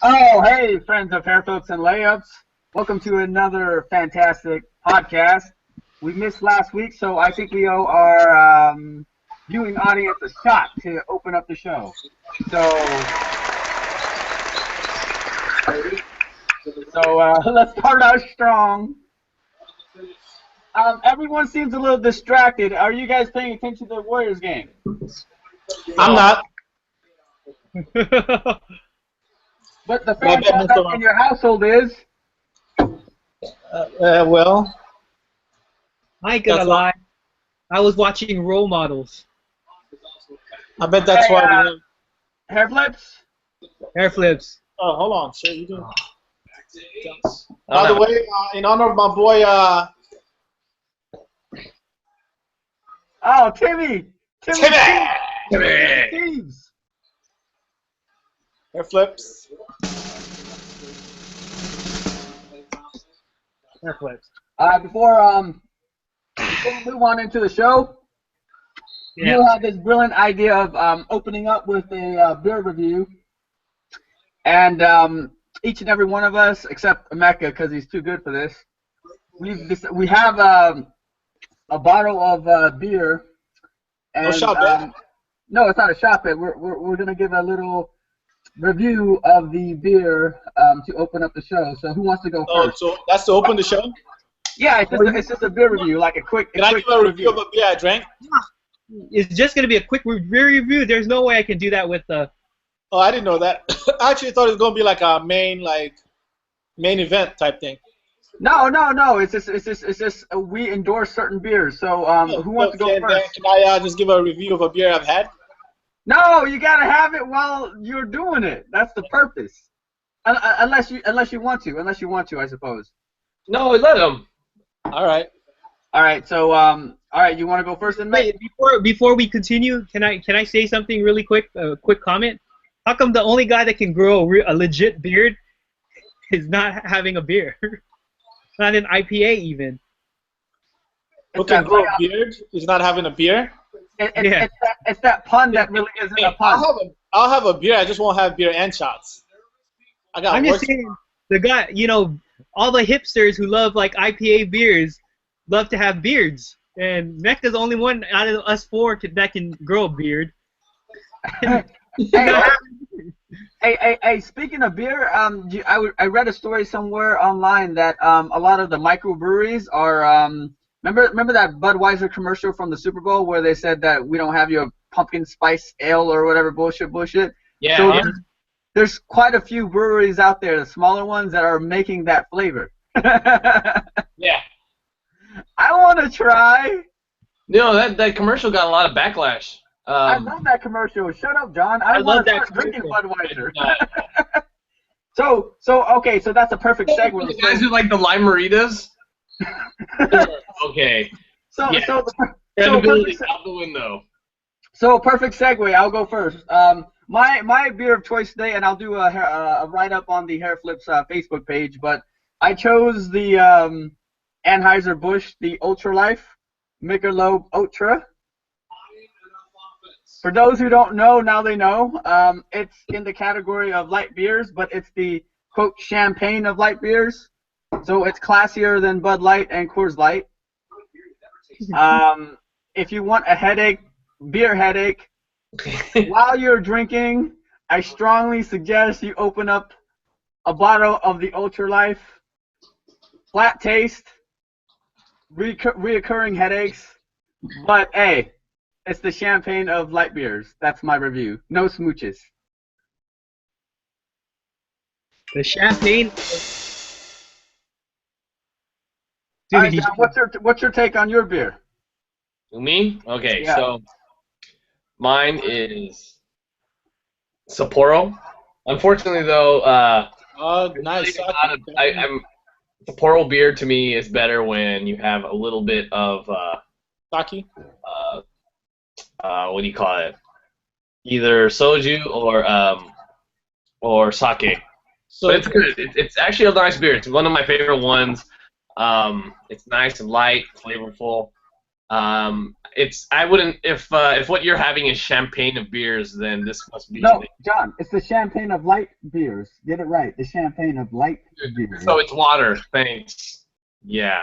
Oh, hey, friends of Hairflips and Layups. Welcome to another fantastic podcast. We missed last week, so I think we owe our viewing audience a shot to open up the show. So let's start out strong. Everyone seems a little distracted. Are you guys paying attention to the Warriors game? I'm not. But the fan in your household is. Well, I ain't gonna lie. I was watching Role Models. I bet that's why. Hair flips? Hair flips. Oh, hold on. Sure, you do. By the way, in honor of my boy. Oh, Timmy! Timmy! Teams. Hair flips. Hair flips. Before we move on into the show, you had this brilliant idea of opening up with a beer review, and each and every one of us, except Emeka, because he's too good for this, we have a bottle of beer. And, No shot bet. No, it's not a shot bet. We're gonna give a little review of the beer to open up the show. So who wants to go first? So that's to open the show? Yeah, it's just a beer review, like a quick. Can I give a review of a beer I drank? It's just gonna be a quick beer review. There's no way I can do that with the. Oh, I didn't know that. I actually thought it was gonna be like a main event type thing. No. It's just we endorse certain beers. So who wants to go first? Can I just give a review of a beer I've had? No, you gotta have it while you're doing it. That's the purpose. Unless you want to, I suppose. No, let them. All right. So all right, you want to go first, then? Wait, before we continue, can I say something really quick? A quick comment. How come the only guy that can grow a legit beard is not having a beer? Not an IPA even. Who can grow a beard is not having a beer? It's that pun that really isn't a pun. I'll have a beer. I just won't have beer and shots. I'm just saying, the guy, all the hipsters who love like IPA beers love to have beards, and Mecca's the only one out of us four that can grow a beard. Hey, speaking of beer, I read a story somewhere online that a lot of the microbreweries are remember that Budweiser commercial from the Super Bowl where they said that we don't have your pumpkin spice ale or whatever bullshit? Yeah. So there's quite a few breweries out there, the smaller ones, that are making that flavor. Yeah. I want to try. No, that commercial got a lot of backlash. I love that commercial. Shut up, John. I want to start drinking Budweiser. So that's a perfect segue. The guys who like the lime maritas? Okay. Credibility out the window. So perfect segue. I'll go first. My beer of choice today, and I'll do a write-up on the Hair Flips Facebook page, but I chose the Anheuser-Busch, the Ultra Life, Michelob Ultra. For those who don't know, now they know. It's in the category of light beers, but it's the, quote, champagne of light beers. So it's classier than Bud Light and Coors Light. If you want a beer headache, while you're drinking, I strongly suggest you open up a bottle of the Ultra Life. Flat taste, reoccurring headaches, but hey, it's the champagne of light beers. That's my review. No smooches. The champagne. All right, John, what's your take on your beer? Me? Okay, Yeah. So mine is Sapporo. Unfortunately, though, nice. Sapporo beer to me is better when you have a little bit of Sake? What do you call it? Either soju or sake. So but it's good. It's actually a nice beer. It's one of my favorite ones. It's nice and light, flavorful. I wouldn't if what you're having is champagne of beers, then this must be. No, John, it's the champagne of light beers. Get it right. The champagne of light beers. So it's water. Thanks. Yeah,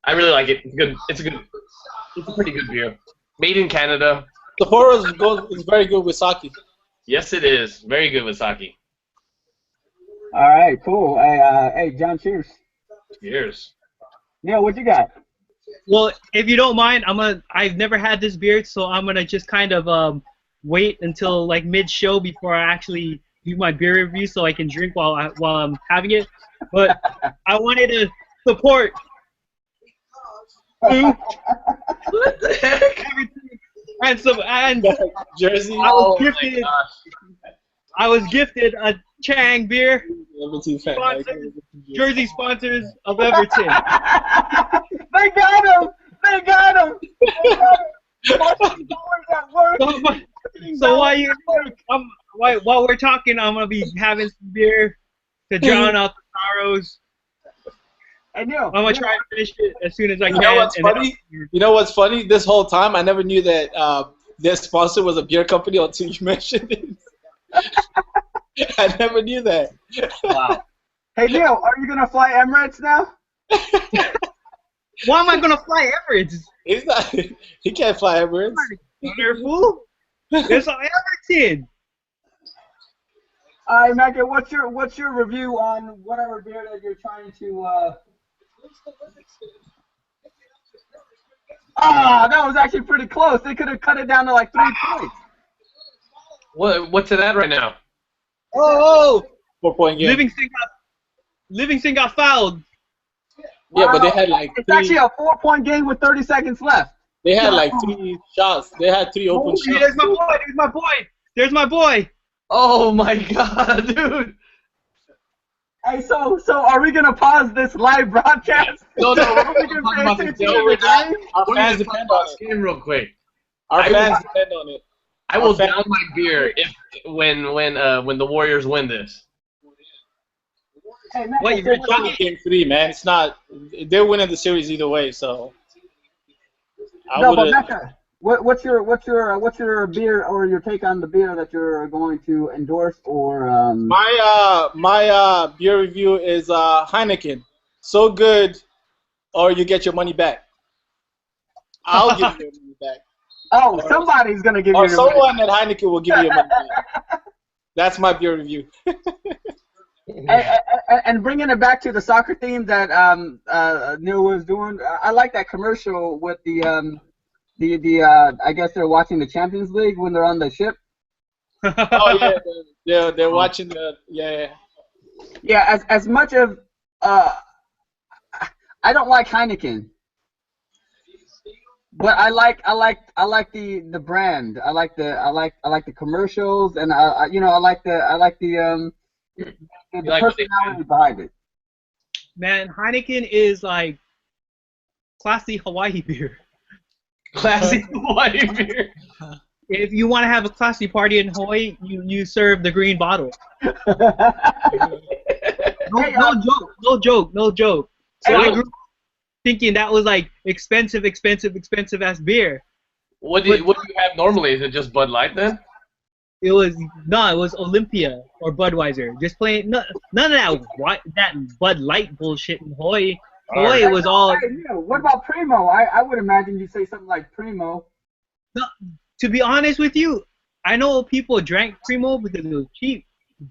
I really like it. It's good. It's a pretty good beer. Made in Canada. Sapporo is very good with sake. Yes, it is. Very good with sake. All right, cool. Hey, John, cheers. Cheers. Neil, what you got? Well, if you don't mind, I've never had this beer, so I'm gonna just kind of wait until like mid-show before I actually do my beer review, so I can drink while I'm having it. But I wanted to support. What the heck? And Jersey. I was gifted a Chang beer. Sponsors, Jersey sponsors of Everton. They got him! They got him! So while we're talking, I'm gonna be having some beer to drown out the sorrows. And Neil, I'm gonna try and finish it as soon as I can. You know what's funny? You know what's funny? This whole time, I never knew that their sponsor was a beer company until you mentioned it. I never knew that. Wow. Hey Neil, are you gonna fly Emirates now? Why am I gonna fly Emirates? He's not. He can't fly Emirates. Careful. It's Everton. Alright, Mecca, what's your review on whatever beer that you're trying to that was actually pretty close. They could have cut it down to like 3 points. What's it at right now? Oh! 4-point game. Livingston got fouled. Yeah, but they had like It's actually a 4-point game with 30 seconds left. They had like 3 shots. They had 3 open shots. There's my boy. There's my boy. There's my boy. Oh my god, dude! Hey, so are we gonna pause this live broadcast? No, Are we we're gonna talking pay about the attention to the game? Our fans depend on it. game real quick. Our fans depend on it. I will down my beer when the Warriors win this. Hey, man, What, you're talking? Game 3, man. It's not. They're winning the series either way, so. No, but Becca, what's your beer or your take on the beer that you're going to endorse or? My beer review is Heineken. So good, or you get your money back. I'll give you your money back. Oh, somebody's gonna give you. Or someone at Heineken will give you your money back. That's my beer review. And bringing it back to the soccer theme that Neil was doing, I like that commercial with the I guess they're watching the Champions League when they're on the ship. Oh yeah, they're watching the Yeah, as much of I don't like Heineken, but I like the brand. I like the commercials, and I like the personality behind it. Man, Heineken is like classy Hawaii beer. Classy Hawaii beer. If you want to have a classy party in Hawaii, you serve the green bottle. No joke. So I grew up thinking that was like expensive ass beer. What do you have normally? Is it just Bud Light then? It was Olympia or Budweiser. Just plain none of that Bud Light bullshit in Hawaii. Hawaii was all. Hey, what about Primo? I would imagine you'd say something like Primo. No, to be honest with you, I know people drank Primo because it was cheap,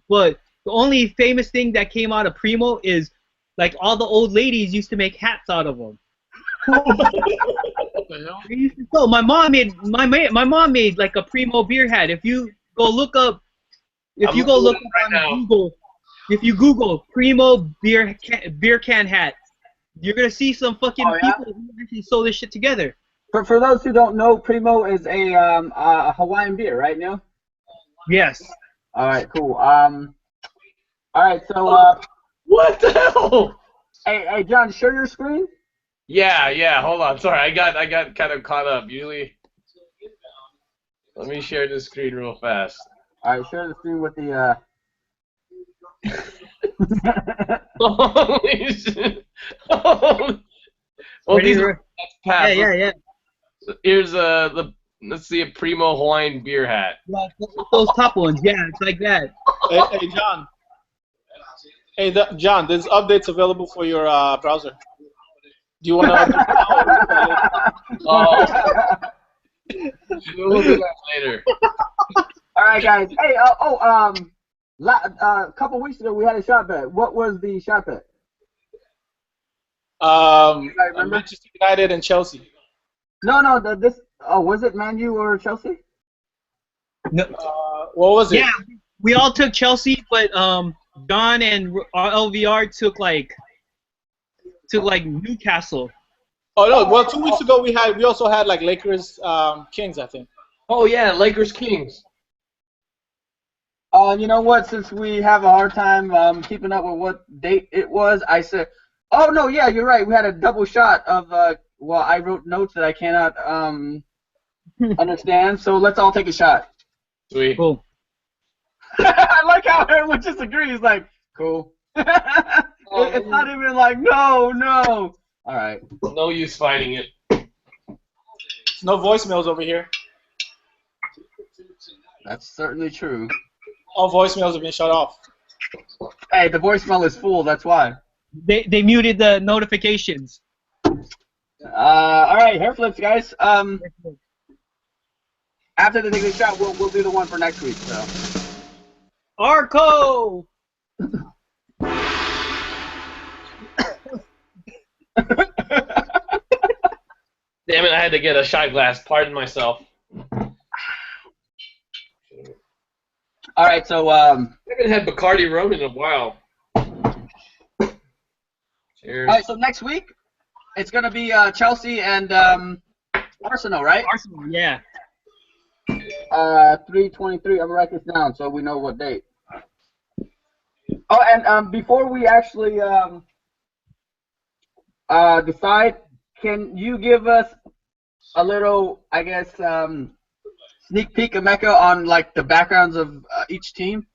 but the only famous thing that came out of Primo is like all the old ladies used to make hats out of them. So my mom made like a Primo beer hat. If you go look up on Google, if you Google Primo beer can hat, you're gonna see some fucking people who actually sew this shit together. For those who don't know, Primo is a Hawaiian beer, right, Neil? Yes. All right, cool. All right, so what the hell? Hey, John, share your screen. Yeah. Hold on. Sorry, I got kind of caught up. Usually, let me share the screen real fast. All right, share the screen with the. Holy shit! Well, these are past. Yeah. Here's let's see a Primo Hawaiian beer hat. Yeah, those top ones. Yeah, it's like that. Hey, John. Hey, John, there's updates available for your browser. Do you want to? Oh, we'll do that later. All right, guys. Hey, a couple weeks ago we had a shot bet. What was the shot bet? Manchester United and Chelsea. No. Was it Man U or Chelsea? No. What was it? Yeah, we all took Chelsea, but John and LVR took Newcastle. Oh no! Well, 2 weeks ago we also had like Lakers Kings, I think. Oh yeah, Lakers Kings. You know what? Since we have a hard time keeping up with what date it was, I said, oh no, yeah, you're right. We had a double shot of well, I wrote notes that I cannot understand. So let's all take a shot. Sweet. Cool. I like how everyone just agrees. Like, cool. It's not even like no. All right. No use fighting it. No voicemails over here. That's certainly true. All voicemails have been shut off. Hey, the voicemail is full. That's why. They muted the notifications. All right, hair flips, guys. After the big shot, we'll do the one for next week. So. Arco. Damn it! I had to get a shot glass. Pardon myself. All right, so I haven't had Bacardi rum in a while. Cheers. All right, so next week it's gonna be Chelsea and Arsenal, right? Arsenal, yeah. 3/23. I'm gonna write this down so we know what date. Oh, and before we actually decide, can you give us a little, I guess, sneak peek, Emeka, on like the backgrounds of each team,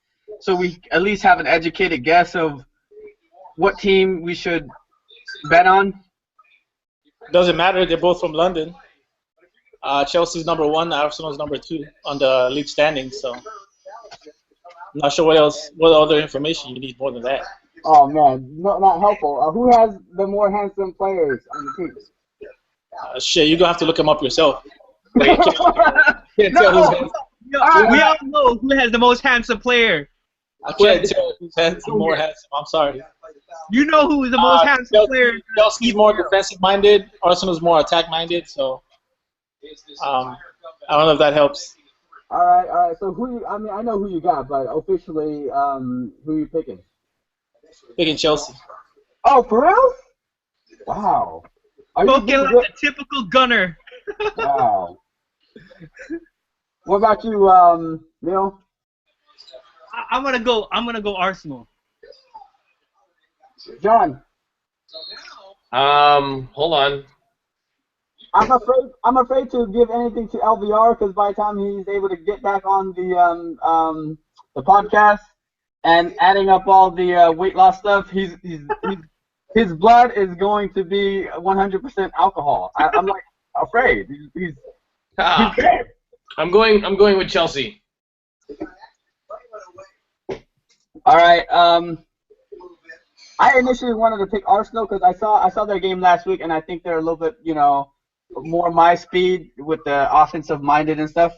so we at least have an educated guess of what team we should bet on? Doesn't matter. They're both from London. Chelsea's number 1. Arsenal's number 2 on the league standings. So I'm not sure what other information you need more than that. Oh man, not helpful. Who has the more handsome players on the team? Shit, you're gonna have to look them up yourself. No. Can't tell who's handsome. We all know who has the most handsome player. I can't tell who's more handsome. I'm sorry. You know who is the most handsome player. Chelsea's more defensive-minded. Arsenal's more attack-minded. So I don't know if that helps. All right. So I know who you got, but officially, who are you picking? Picking Chelsea. Oh, for real? Wow. Spoken like a typical gunner. Wow. What about you, Neil? I'm gonna go Arsenal. John. Hold on. I'm afraid to give anything to LVR because by the time he's able to get back on the podcast and adding up all the weight loss stuff, his blood is going to be 100% alcohol. I'm like afraid. He's dead. I'm going with Chelsea. All right. I initially wanted to pick Arsenal because I saw their game last week, and I think they're a little bit, more my speed with the offensive minded and stuff.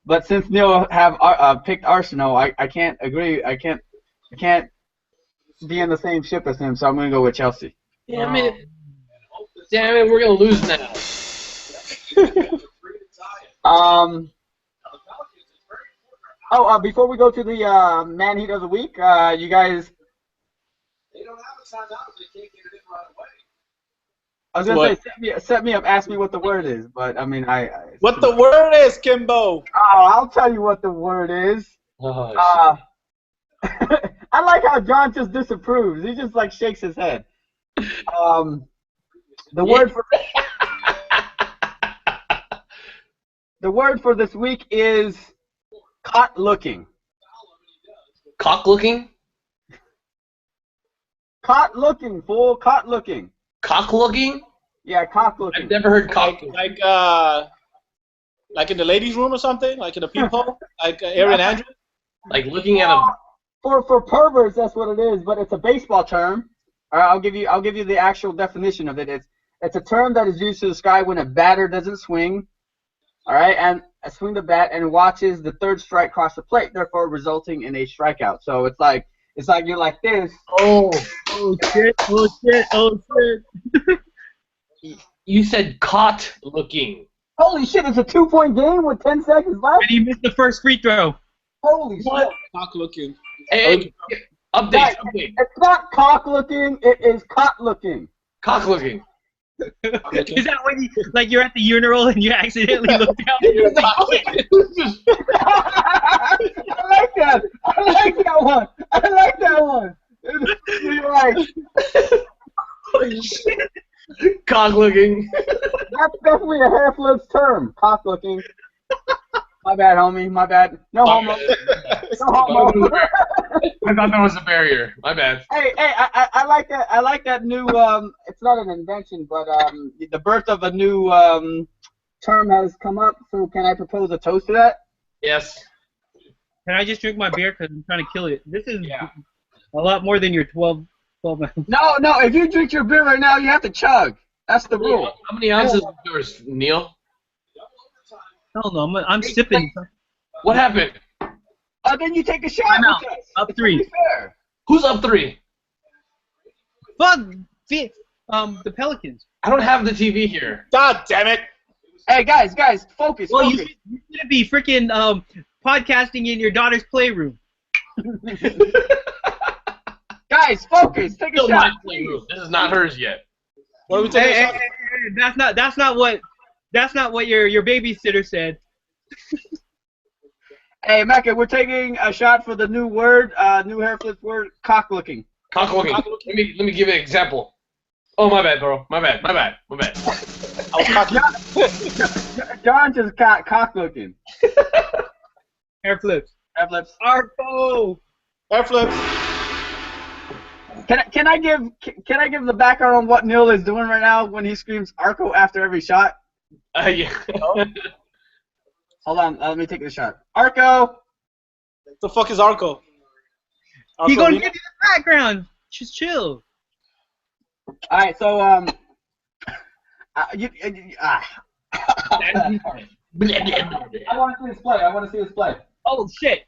But since Neil have picked Arsenal, I can't agree. I can't be in the same ship as him, so I'm gonna go with Chelsea. Damn it, we're gonna lose now. Before we go to the man heat of the week, you guys. They don't have a timeout if they can't get it in right away. I was gonna say, set me up, ask me what the word is, but I mean, What the word is, Kimbo? Oh, I'll tell you what the word is. Oh, I like how John just disapproves. He just like shakes his head. The word for this week is caught looking. Cock looking? Caught looking, fool. Caught looking. Cock looking? Yeah, cock looking. I've never heard cock. Like in the ladies' room or something, like in the peephole, like Aaron Andrews. Like looking at a. For perverts, that's what it is, but it's a baseball term. All right, I'll give you the actual definition of it. It's a term that is used to describe when a batter doesn't swing, all right, and swing the bat and watches the third strike cross the plate, therefore resulting in a strikeout. So it's like you're like this. Oh shit! Oh shit! Oh shit! You said caught looking. Holy shit! It's a 2-point game with 10 seconds left. And he missed the first free throw. Holy What? shit! Cock looking. Hey, update. Guys, Update. it's not cock looking. It is cock looking. Cock looking. Is that when you're at the urinal and you accidentally look down and you're like, I like that. I like that one. I like that one. You're right. Holy shit. Cock looking. That's definitely a hair flips term. Cock looking. My bad, homie. My bad. No homo. No homo. I thought there was a barrier. My bad. Hey, I like that. I like that new. It's not an invention, but the birth of a new term has come up. So can I propose a toast to that? Yes. can I just drink my beer because I'm trying to kill it? This is a lot more than your 12 ounces. No. If you drink your beer right now, you have to chug. That's the rule. How many ounces is yours, Neil? I don't know. I'm sipping. What happened? Then you take a shot. I'm out. with us. Up It's 3. only fair. Who's up 3? Fuck. The Pelicans. I don't have the TV here. God damn it! Hey guys, focus. Well, focus. you should be freaking podcasting in your daughter's playroom. Guys, focus. Take a Still shot. my playroom. This is not hers yet. What are we taking? Hey, that's not what your babysitter said. Hey, Mecca, we're taking a shot for the new word, new hair flips word, cock looking. Cock looking. Let me give you an example. Oh, my bad, bro. My bad. I was cocky. John just got cock looking. Hair flips. Hair flips. Arpo. Hair flips. Can I give the background on what Neil is doing right now when he screams Arco after every shot? Yeah. Hold on, let me take the shot. Arco. The fuck is Arco? He's gonna give you the background. Just chill. All right, so I want to see this play. Oh shit.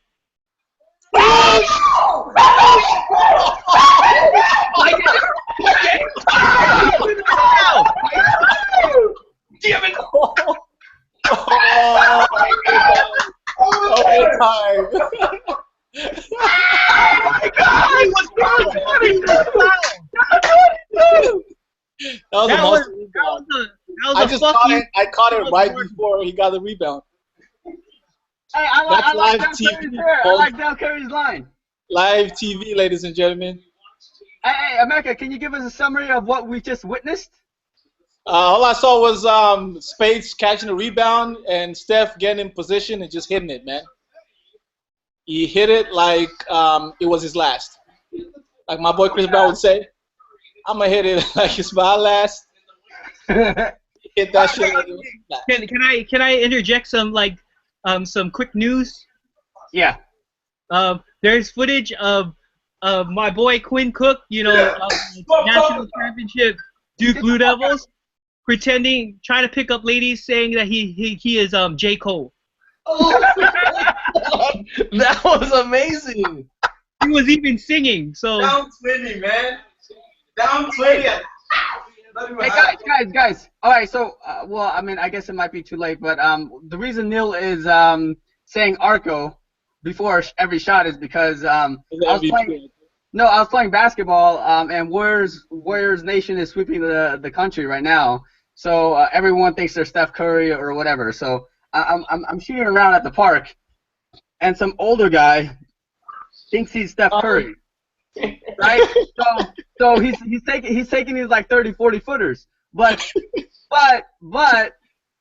Damn it! Overtime. That was I just caught it. I caught it right before he got the rebound. Hey, I That's like live Del TV, Curry's hair. I folks. like Del Curry's line. Live TV, ladies and gentlemen. Hey, America, can you give us a summary of what we just witnessed? All I saw was Spades catching a rebound and Steph getting in position and just hitting it, man. He hit it like it was his last. Like my boy Chris Brown would say, I'm going to hit it like it's my last. Hit that shit like it was his last. Can I interject some some quick news? Yeah. There's footage of my boy Quinn Cook, national championship Duke Blue Devils, trying to pick up ladies, saying that he is J. Cole. That was amazing. He was even singing. So Down 20, man. Down 20. Hey, guys. All right, so, I guess it might be too late, but the reason Neil is saying Arco before every shot is because I was playing basketball, and Warriors Nation is sweeping the country right now. So everyone thinks they're Steph Curry or whatever. So I'm shooting around at the park, and some older guy thinks he's Steph Curry, right? So he's taking these like 30, 40 footers, but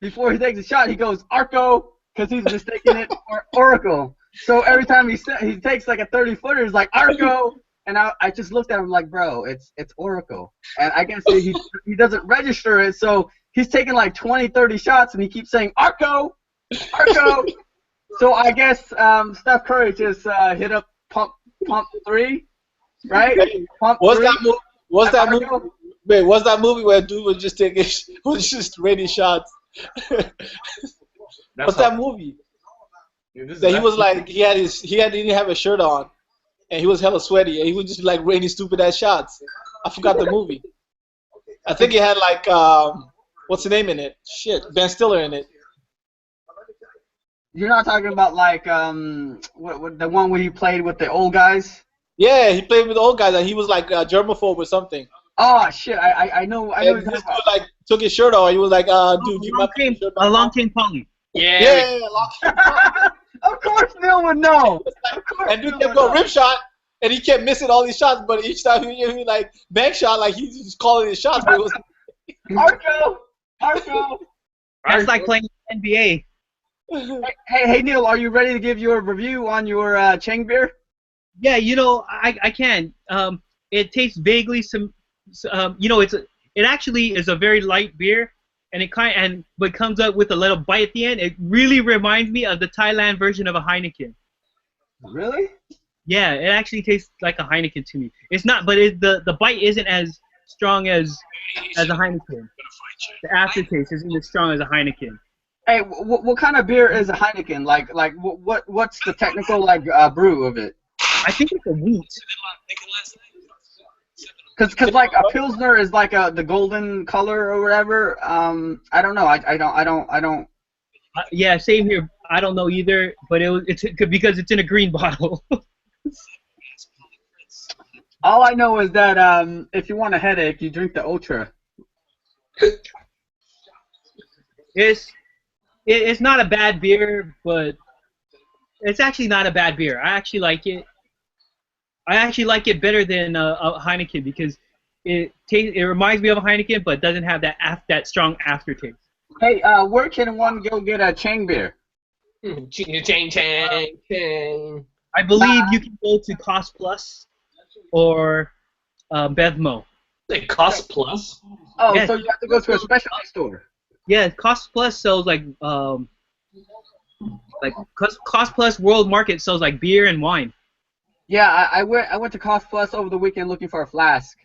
before he takes a shot, he goes Arco because he's mistaking it for Oracle. So every time he takes like a 30 footer, he's like Arco. and I just looked at him like, bro, it's Oracle, and I guess he doesn't register it, so he's taking like 20, 30 shots, and he keeps saying Arco. So I guess Steph Curry just hit up pump 3, right? Pump What's 3. that movie? What's that movie? Arco? Wait, what's that movie where a dude was just taking was just raining shots? What's that movie? Dude, That he was like he didn't have a shirt on, and he was hella sweaty, and he was just like raining stupid ass shots. I forgot the movie. I think it had like what's the name in it? Shit, Ben Stiller in it. You're not talking about like what the one where he played with the old guys? Yeah, he played with the old guys, and he was like germaphobe or something. Oh shit! I know. And this dude like took his shirt off. He was like, dude, you might put your shirt Along Came Polly. Yeah, Of course, Neil would know. and dude kept going rip shot, and he kept missing all these shots. But each time he like bank shot, like he's just calling his shots. But it was Arco. That's like playing NBA. Hey Neil, are you ready to give your review on your Chang beer? Yeah, I can. It tastes vaguely it actually is a very light beer, and but comes up with a little bite at the end. It really reminds me of the Thailand version of a Heineken. Really? Yeah, it actually tastes like a Heineken to me. It's not, but the bite isn't as strong as a Heineken. The aftertaste isn't as strong as a Heineken. Hey, what kind of beer is a Heineken? Like what's the technical brew of it? I think it's a wheat. Cause like a Pilsner is like the golden color or whatever. I don't know. I don't. Yeah, same here. I don't know either, but it's because it's in a green bottle. All I know is that if you want a headache, you drink the Ultra. It's not a bad beer, but it's actually not a bad beer. I actually like it. I actually like it better than a Heineken because it reminds me of a Heineken, but doesn't have that strong aftertaste. Hey, where can one go get a Chang beer? Chang. I believe you can go to Cost Plus or Bevmo. It Cost Plus? Oh, Yes. so you have to go to a specialty store. Yeah, Cost Plus sells like Cost Plus World Market sells like beer and wine. Yeah, I went to Cost Plus over the weekend looking for a flask.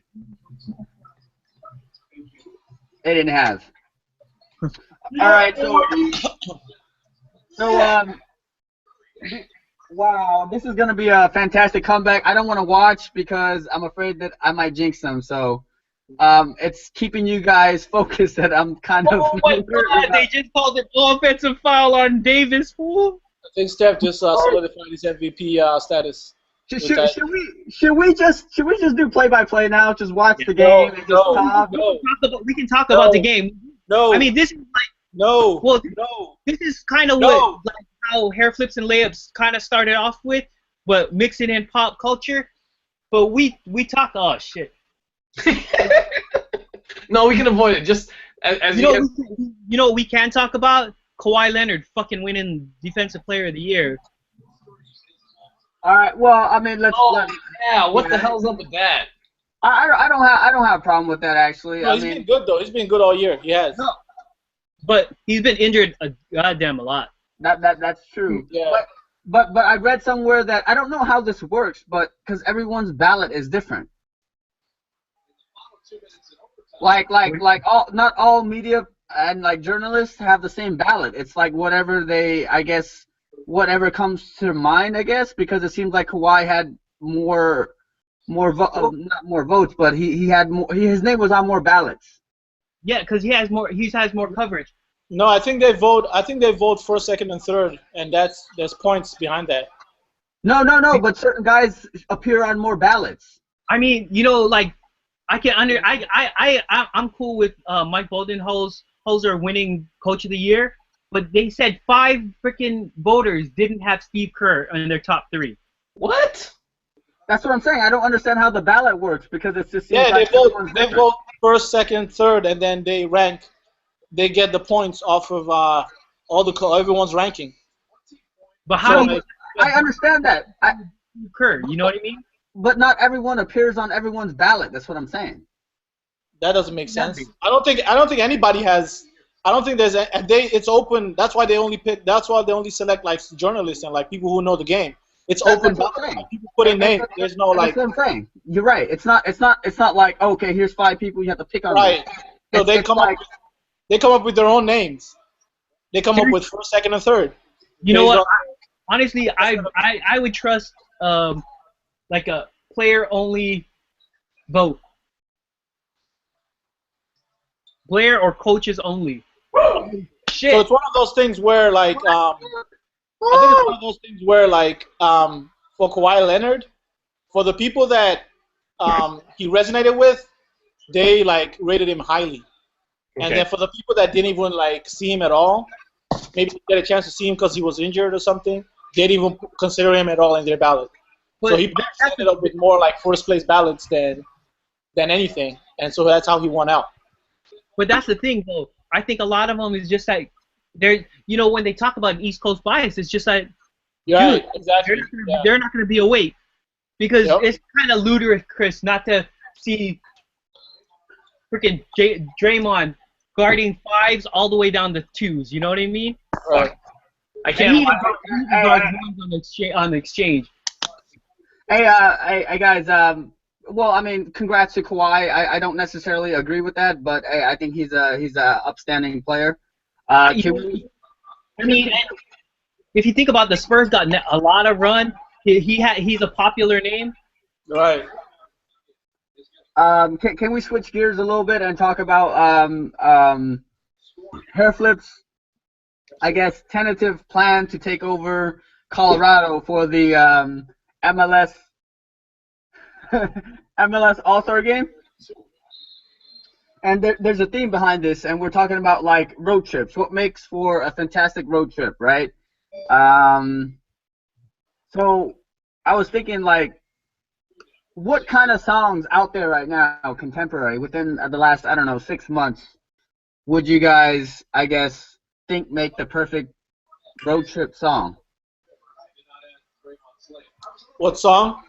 They didn't have. All right, so wow, this is gonna be a fantastic comeback. I don't want to watch because I'm afraid that I might jinx them. So it's keeping you guys focused that I'm kind of. Oh my God! They just called an offensive foul on Davis, fool. I think Steph just solidified his MVP status. Should we just do play-by-play now? Just watch the game and just talk. We can talk about the game. No. I mean, this is like No. Well, No. this is kind of No. how hair flips and layups kind of started off with, but mixing in pop culture. But we talk. Oh shit. No, we can avoid it. Just as you know what we can talk about? Kawhi Leonard fucking winning Defensive Player of the Year. All right. Well, I mean, let's. Yeah. What the hell's up with that? I don't have a problem with that actually. No, he's been good though. He's been good all year. He has. No. But he's been injured a goddamn a lot. That's true. Yeah. But I read somewhere that I don't know how this works, but because everyone's ballot is different. Like not all media and like journalists have the same ballot. It's like whatever comes to mind, I guess, because it seems like Kawhi had not more votes, but he had more. His name was on more ballots. Yeah, because he has more coverage. No, I think they vote first, second, and third, and there's points behind that. No, but certain guys appear on more ballots. I mean, like I'm cool with Mike Budenholzer winning Coach of the Year, but they said 5 freaking voters didn't have Steve Kerr in their top 3. What? That's what I'm saying. I don't understand how the ballot works because it's just They vote first, second, third, and then they rank. They get the points off of everyone's ranking. But how? I understand that. Kerr, you know what I mean? but not everyone appears on everyone's ballot. That's what I'm saying. That doesn't make sense. I don't think anybody has. I don't think there's it's open. That's why they only pick. That's why they only select like journalists and like people who know the game. It's open. People put in names. There's no like. That's what I'm saying. You're right. It's not like okay, here's 5 people you have to pick on. Right. So they come like, up. They come up with their own names. They come up with first, second, and third. You know what? Honestly, I would trust like a player only vote. Player or coaches only. Shit. So it's one of those things where like I think it's one of those things where like for Kawhi Leonard, for the people that he resonated with, they like rated him highly. And then for the people that didn't even like see him at all, maybe get a chance to see him because he was injured or something, they didn't even consider him at all in their ballot. But so he ended up with more like first place ballots than anything, and so that's how he won out. But that's the thing, though. I think a lot of them is just like they're, you know, when they talk about East Coast bias, it's just like, Yeah, dude, exactly. they're not going to be awake because it's kind of ludicrous not to see freaking Draymond guarding 5s all the way down to 2s. You know what I mean? Right. I can't. On the exchange. Hey, guys. Well, I mean, congrats to Kawhi. I don't necessarily agree with that, but I think he's a upstanding player. I mean, if you think about the Spurs got a lot of run, he's a popular name. Right. Can we switch gears a little bit and talk about Hair Flip's, I guess, tentative plan to take over Colorado for the MLS All-Star game? And there's a theme behind this, and we're talking about like road trips. What makes for a fantastic road trip, right? So I was thinking like, what kind of songs out there right now, contemporary, within the last, I don't know, 6 months, would you guys, I guess, think make the perfect road trip song? What song?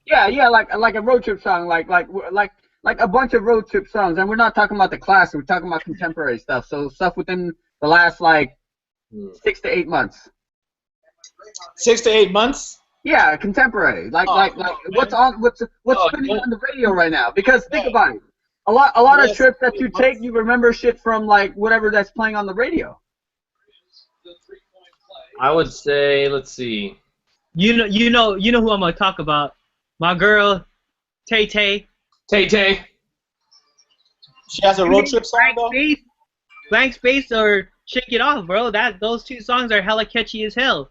Yeah, like a road trip song, like a bunch of road trip songs, and we're not talking about the classic, we're talking about contemporary stuff. So stuff within the last like 6 to 8 months. 6 to 8 months? Yeah, contemporary. Like what's spinning on the radio right now? Because think about it, a lot of trips that you take, you remember shit from like whatever that's playing on the radio. I would say, let's see. You know who I'm gonna talk about. My girl, Tay Tay. Tay Tay. She has a road trip song though? Blank Space or Shake It Off, bro. Those 2 songs are hella catchy as hell.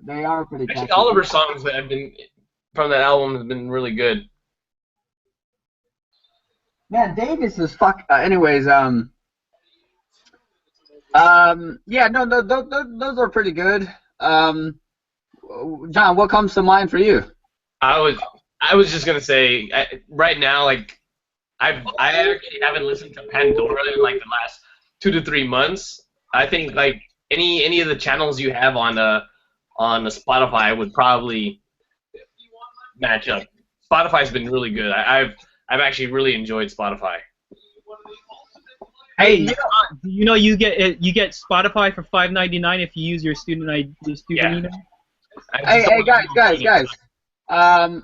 They are pretty catchy. Actually, all of her songs that have been from that album have been really good. Man, Davis is fuck. Anyways, yeah, no, those are pretty good. John, what comes to mind for you? I was just gonna say right now, like I actually haven't listened to Pandora in like the last 2 to 3 months. I think like any of the channels you have on the Spotify would probably match up. Spotify's been really good. I've actually really enjoyed Spotify. Hey, you know you get Spotify for $5.99 if you use your student email. Hey, guys.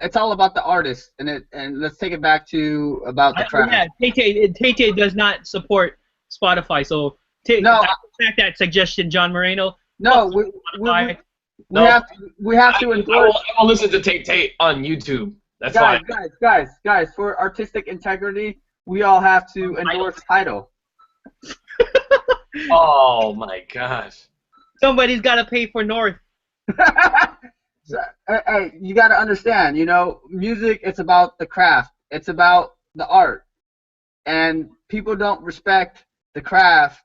It's all about the artist, and let's take it back to about the track. Yeah, Tay does not support Spotify, so take that suggestion, John Moreno. No, we have to endorse. I will listen to Tay Tay on YouTube. That's fine. Guys, for artistic integrity, we all have to endorse Tidal. Oh my gosh. Somebody's got to pay for North. Hey, you got to understand, you know, music, it's about the craft. It's about the art. And people don't respect the craft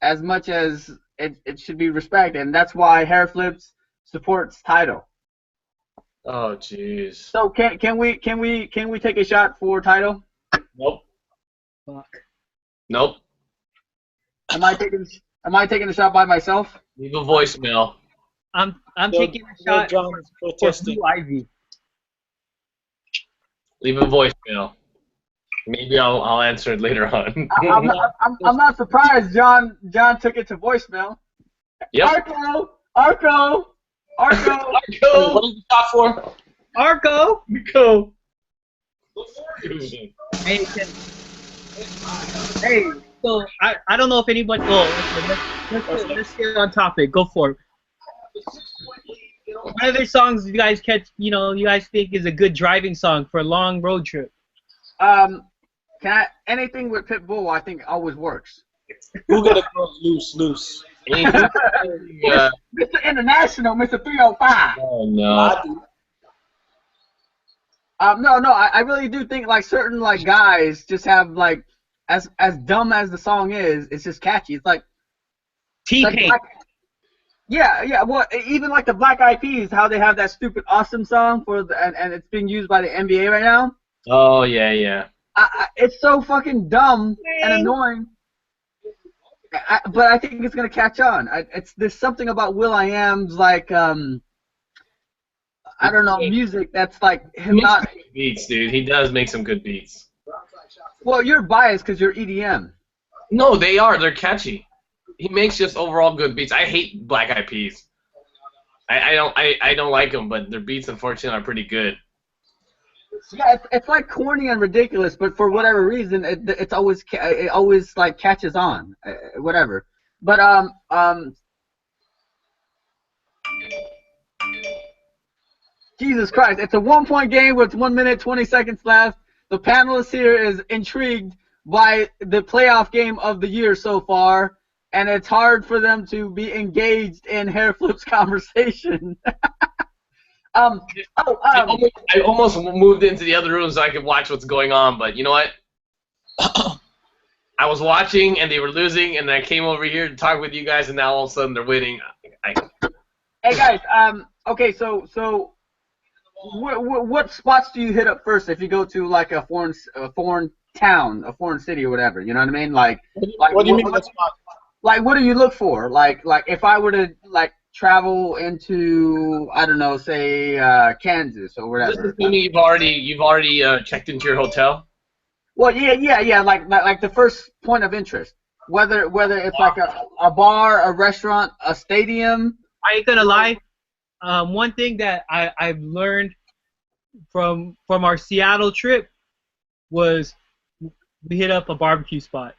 as much as it should be respected. And that's why Hair Flips supports Tidal. Oh jeez. So can we take a shot for Tidal? Nope. Fuck. Nope. Am I taking a shot by myself? Leave a voicemail. I'm taking a shot for Blue Ivy. Leave a voicemail. Maybe I'll answer it later on. I'm not surprised John took it to voicemail. Yep. Arco. What is the shot for? Arco. Go. Hey, so I don't know if anybody. Well, let's get on topic. Go for it. What other songs you guys you guys think is a good driving song for a long road trip? Anything with Pitbull, I think always works. Who got the girls loose? Mr. International, Mr. 305. Oh no. No, I really do think like certain like guys just have like as dumb as the song is, it's just catchy. It's like T-Pain. Yeah. Well, even like the Black Eyed Peas, how they have that stupid awesome song and it's being used by the NBA right now. Oh yeah. It's so fucking dumb and annoying. But I think it's gonna catch on. There's something about will.i.am's like I don't know, music that's like him not beats, dude. He does make some good beats. Well, you're biased because you're EDM. No, they are. They're catchy. He makes just overall good beats. I hate Black Eyed Peas. I don't like them, but their beats, unfortunately, are pretty good. Yeah, it's like corny and ridiculous, but for whatever reason, it always like catches on, whatever. But Jesus Christ, it's a 1-point game with 1 minute 20 seconds left. The panelist here is intrigued by the playoff game of the year so far, and it's hard for them to be engaged in Hair Flip's conversation. I almost moved into the other room so I could watch what's going on, but you know what? I was watching and they were losing, and then I came over here to talk with you guys, and now all of a sudden they're winning. Hey guys, okay, so what spots do you hit up first if you go to like a foreign town, a foreign city or whatever? You know what I mean? Like what do you mean by spot? Like, what do you look for? Like if I were to like travel into, I don't know, say Kansas or whatever. Just assuming you've already checked into your hotel. Well, yeah. Like the first point of interest, whether it's like a bar, a restaurant, a stadium. I ain't gonna lie. One thing that I've learned from our Seattle trip was we hit up a barbecue spot.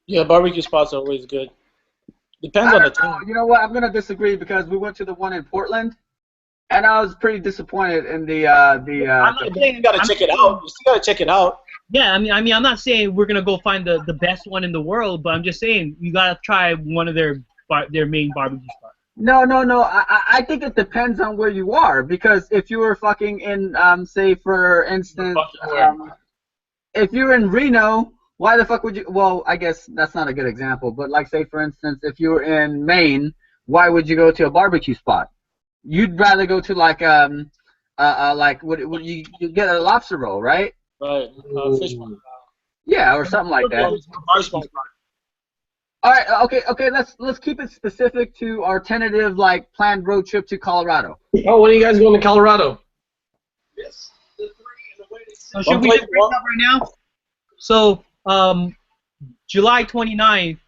Yeah, barbecue spots are always good. Depends on the team. You know what? I'm gonna disagree because we went to the one in Portland, and I was pretty disappointed in the. I'm not saying you gotta check it out. You still gotta check it out. Yeah, I mean, I'm not saying we're gonna go find the best one in the world, but I'm just saying you gotta try one of their main barbecue spots. No. I think it depends on where you are, because if you were fucking in, say for instance, if you're in Reno. Why the fuck would you? Well, I guess that's not a good example, but like, say for instance, if you were in Maine, why would you go to a barbecue spot? You'd rather go to like like what you get a lobster roll, right? Right. Fish market. Yeah, or something like that. All right. Okay. Let's keep it specific to our tentative like planned road trip to Colorado. Oh, when are you guys going to Colorado? Yes, the 3 and the waiting. So should we just break up right now? So. July 29th,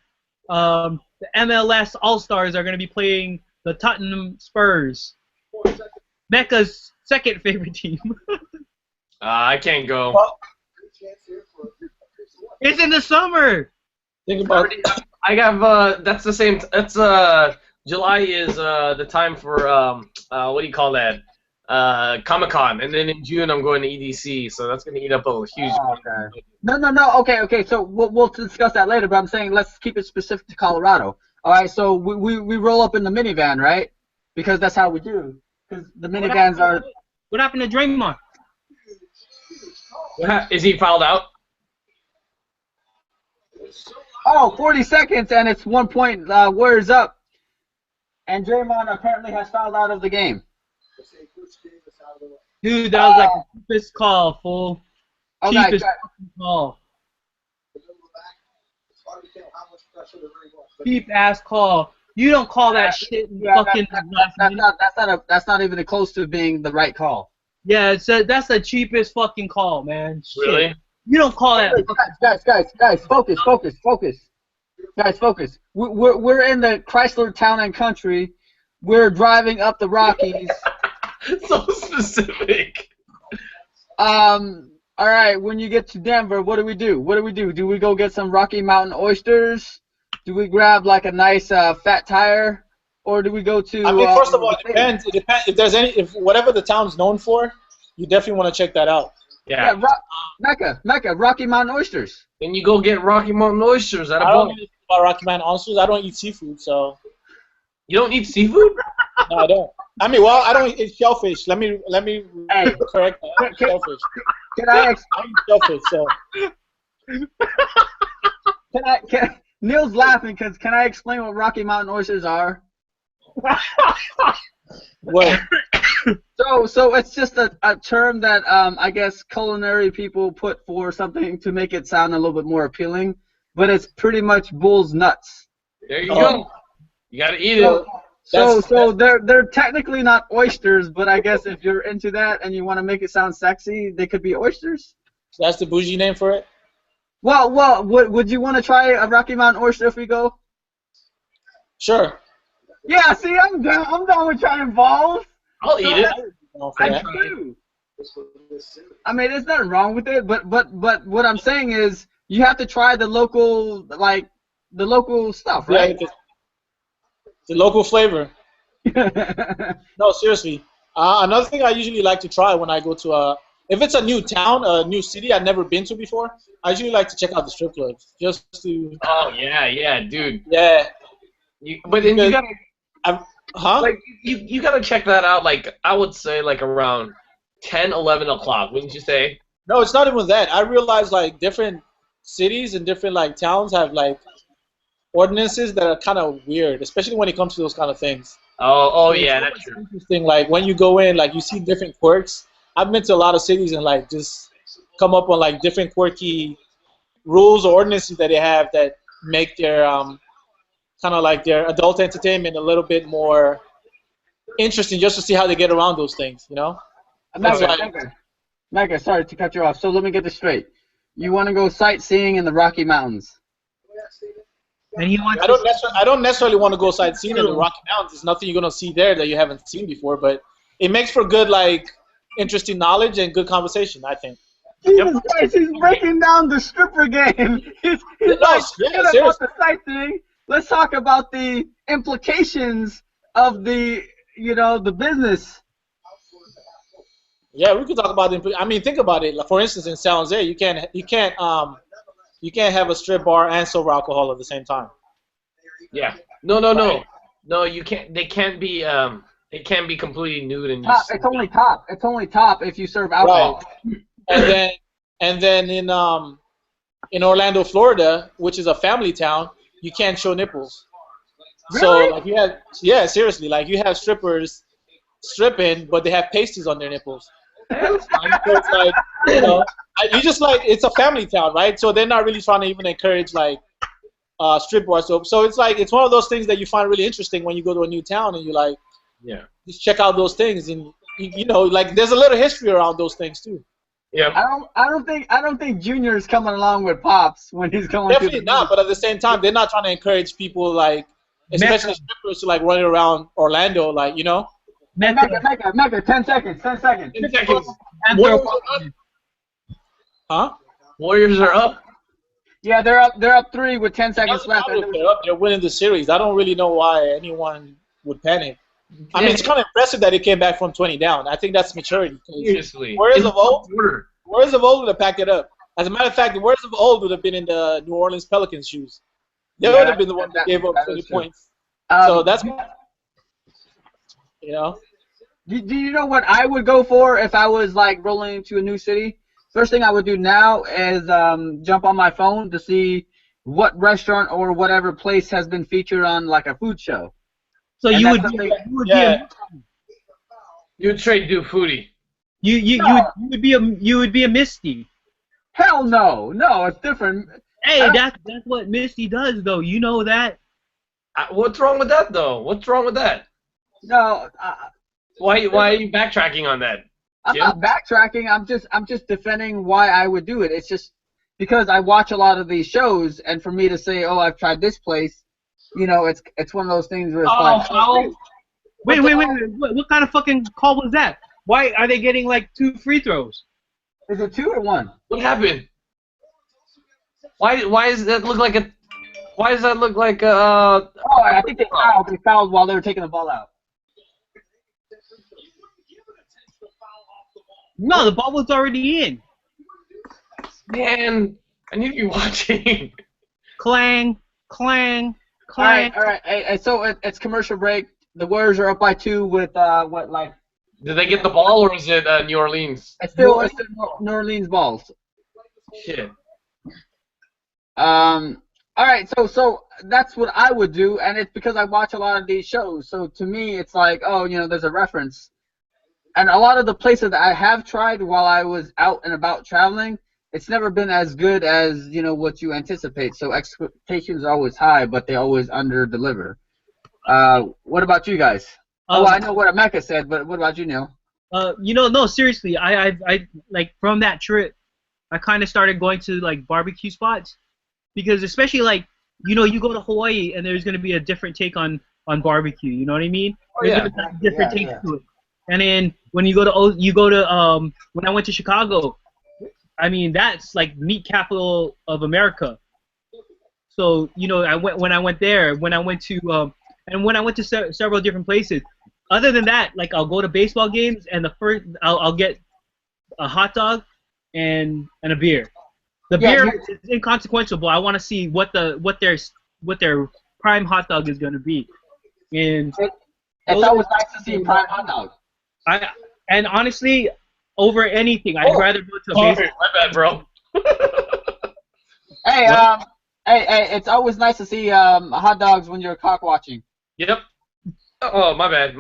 the MLS All-Stars are going to be playing the Tottenham Spurs, Mecca's second favorite team. I can't go. It's in the summer. Think about I have that's the same. That's July is the time for what do you call that? Comic-Con, and then in June I'm going to EDC, so that's going to eat up a huge. Oh, okay. No. Okay. So we'll discuss that later. But I'm saying let's keep it specific to Colorado. All right. So we roll up in the minivan, right? Because that's how we do. Because the minivans are. What happened to Draymond? Is he fouled out? Oh, 40 seconds, and it's 1 point. Warriors up, and Draymond apparently has fouled out of the game. Dude, that was like the cheapest call, fool. Okay, Cheapest call. Cheap ass call. You don't call that shit in fucking last minute. That's not even close to being the right call. Yeah, that's the cheapest fucking call, man. Shit. Really? You don't call that. Guys, focus. Guys, focus. We're in the Chrysler Town and Country. We're driving up the Rockies. So specific. All right. When you get to Denver, what do we do? Do we go get some Rocky Mountain oysters? Do we grab like a nice fat tire, or do we go to? I mean, first of all, it depends. It depends if there's if whatever the town's known for, you definitely want to check that out. Yeah. Mecca, Rocky Mountain oysters. Then you go get Rocky Mountain oysters at a I don't bar. know about Rocky Mountain oysters. I don't eat seafood, so. You don't eat seafood? No, I don't. I mean, well, I don't eat shellfish. Let me Hey, correct that. I eat shellfish. Can I? I eat shellfish, so. Neil's laughing because can I explain what Rocky Mountain oysters are? Well, So it's just a term that I guess culinary people put for something to make it sound a little bit more appealing, but it's pretty much bull's nuts. There you go. You gotta eat it. So they're technically not oysters, but I guess if you're into that and you want to make it sound sexy, they could be oysters. that's the bougie name for it? Well, would you want to try a Rocky Mountain oyster if we go? Sure. Yeah, see, I'm down with trying balls. I'll eat it. I do. I mean, there's nothing wrong with it, but what I'm saying is you have to try the local stuff, right? Yeah, the local flavor. No, seriously. Another thing I usually like to try when I go to if it's a new town, a new city I've never been to before, I usually like to check out the strip clubs just to. Oh yeah, dude. Yeah. But then you gotta. Huh? Like you gotta check that out. Like I would say, like around 10, 11 o'clock. Wouldn't you say? No, it's not even that. I realize like different cities and different like towns have like ordinances that are kind of weird, especially when it comes to those kind of things. Oh So yeah, it's that's always true. interesting. Like when you go in, like you see different quirks. I've been to a lot of cities and like just come up on like different quirky rules or ordinances that they have that make their kind of like their adult entertainment a little bit more interesting, just to see how they get around those things, you know? Mecca, sorry to cut you off. So let me get this straight. You want to go sightseeing in the Rocky Mountains? And he wants. I don't necessarily want to go sightseeing in the Rocky Mountains. There's nothing you're gonna see there that you haven't seen before, but it makes for good like interesting knowledge and good conversation, I think. Jesus Christ, he's breaking down the stripper game. He's like, forget about the sightseeing. Let's talk about the implications of the business. Yeah, we could talk about it. I mean, think about it. Like, for instance, in San Jose, you can't have a strip bar and sober alcohol at the same time. Yeah. No. You can't. They can't be. It can't be completely nude and. It's only top. It's only top if you serve alcohol. Right. And then in Orlando, Florida, which is a family town, you can't show nipples. Really? So like seriously, like you have strippers stripping, but they have pasties on their nipples. So it's like, it's a family town, right? So they're not really trying to even encourage like strip bars. So it's like it's one of those things that you find really interesting when you go to a new town and you like, just check out those things, and like there's a little history around those things too. Yeah. I don't think Junior's coming along with Pops when he's going. Definitely not, but at the same time, they're not trying to encourage people like, especially strippers, to like running around Orlando, like Mecca, 10 seconds. 10 seconds. 10 seconds. Huh? Warriors are up. Yeah, they're up 3 with 10 seconds left. They're winning the series. I don't really know why anyone would panic. I mean, it's kind of impressive that it came back from 20 down. I think that's maturity. Seriously. Warriors of old would have packed it up. As a matter of fact, the Warriors of old would have been in the New Orleans Pelicans' shoes. They would have been the one that gave up 20 points. So that's, Do you know what I would go for if I was like rolling into a new city? First thing I would do now is jump on my phone to see what restaurant or whatever place has been featured on like a food show. So and you would trade do foodie. You would be a Misty. Hell no, it's different. Hey, that's what Misty does though. You know that. What's wrong with that though? What's wrong with that? No. Why are you backtracking on that? I'm not backtracking. I'm just defending why I would do it. It's just because I watch a lot of these shows, and for me to say, oh, I've tried this place, it's one of those things where it's like, wait. What kind of fucking call was that? Why are they getting like 2 free throws? Is it 2 or 1? What happened? Why does that look like a? Why does that look like a? Oh, I think they fouled. They fouled while they were taking the ball out. No, the ball was already in. Man, I need to be watching. Clang, clang, clang. All right. Hey, so it's commercial break. The Warriors are up by 2 with Did they get the ball or is it New Orleans? It's still New Orleans balls. Shit. All right, so that's what I would do, and it's because I watch a lot of these shows. So to me, it's like, oh, there's a reference. And a lot of the places that I have tried while I was out and about traveling, it's never been as good as, what you anticipate. So expectations are always high, but they always under-deliver. What about you guys? I know what Emeka said, but what about you, Neil? No, seriously, I like from that trip, I kind of started going to like barbecue spots because especially like, you go to Hawaii and there's gonna be a different take on barbecue. You know what I mean? Oh, there's gonna be a different take to it. And then when when I went to Chicago, I mean that's like meat capital of America. So when I went to several different places. Other than that, like I'll go to baseball games and I'll get a hot dog and a beer. The beer is inconsequential, but I want to see what their prime hot dog is going to be. And it's always nice to see prime hot dog. And honestly, over anything, I'd rather go to a baseball. My bad, bro. Hey, it's always nice to see hot dogs when you're cock watching. Yep. Oh, my bad.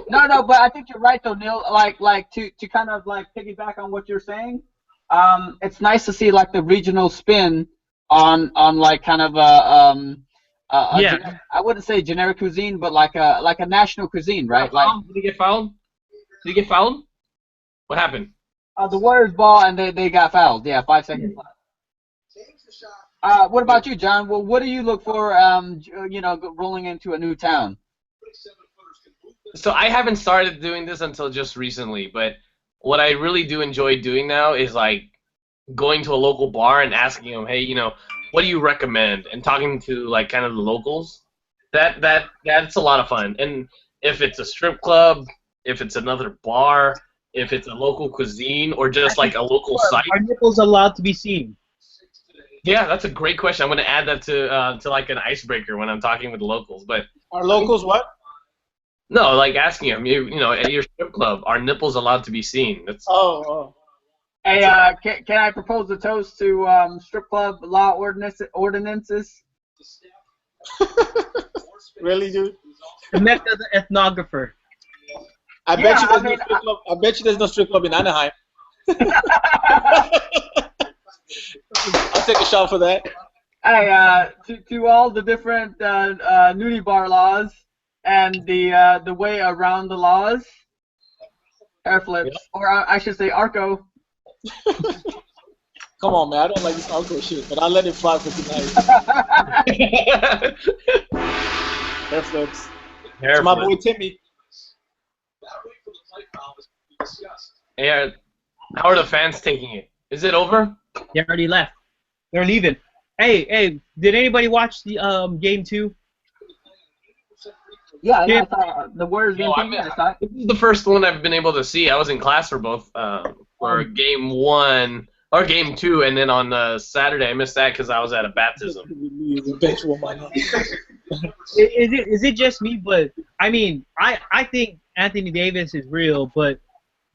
No, but I think you're right though, Neil. Like to kind of like piggyback on what you're saying. It's nice to see like the regional spin on like kind of I wouldn't say generic cuisine, but like a national cuisine, right? Did he get fouled? What happened? The Warriors ball and they got fouled. Yeah, 5 seconds left. What about you, John? Well, what do you look for, rolling into a new town? So I haven't started doing this until just recently, but what I really do enjoy doing now is like going to a local bar and asking them, hey, what do you recommend? And talking to like kind of the locals. That's a lot of fun. And if it's a strip club, if it's another bar, if it's a local cuisine, or just like a local site. Are nipples allowed to be seen? Yeah, that's a great question. I'm going to add that to like an icebreaker when I'm talking with the locals. But are locals what? No, like asking them, at your strip club, are nipples allowed to be seen? That's Hey, can I propose a toast to strip club law ordinances? Really, dude? Emeka the ethnographer. I bet you there's no strip club in Anaheim. I'll take a shot for that. Hey, to all the different nudie bar laws and the way around the laws, hair flips, or I should say Arco. Come on, man. I don't like this Arco shit, but I'll let it fly for tonight. Hair flips. It's my boy Timmy. Hey, how are the fans taking it? Is it over? They already left. They're leaving. Hey, did anybody watch the game 2? Yeah, I saw the Warriors game 2. This is the first one I've been able to see. I was in class for both for game 1 or game 2, and then on Saturday I missed that because I was at a baptism. Is it just me? But I mean, I think Anthony Davis is real, but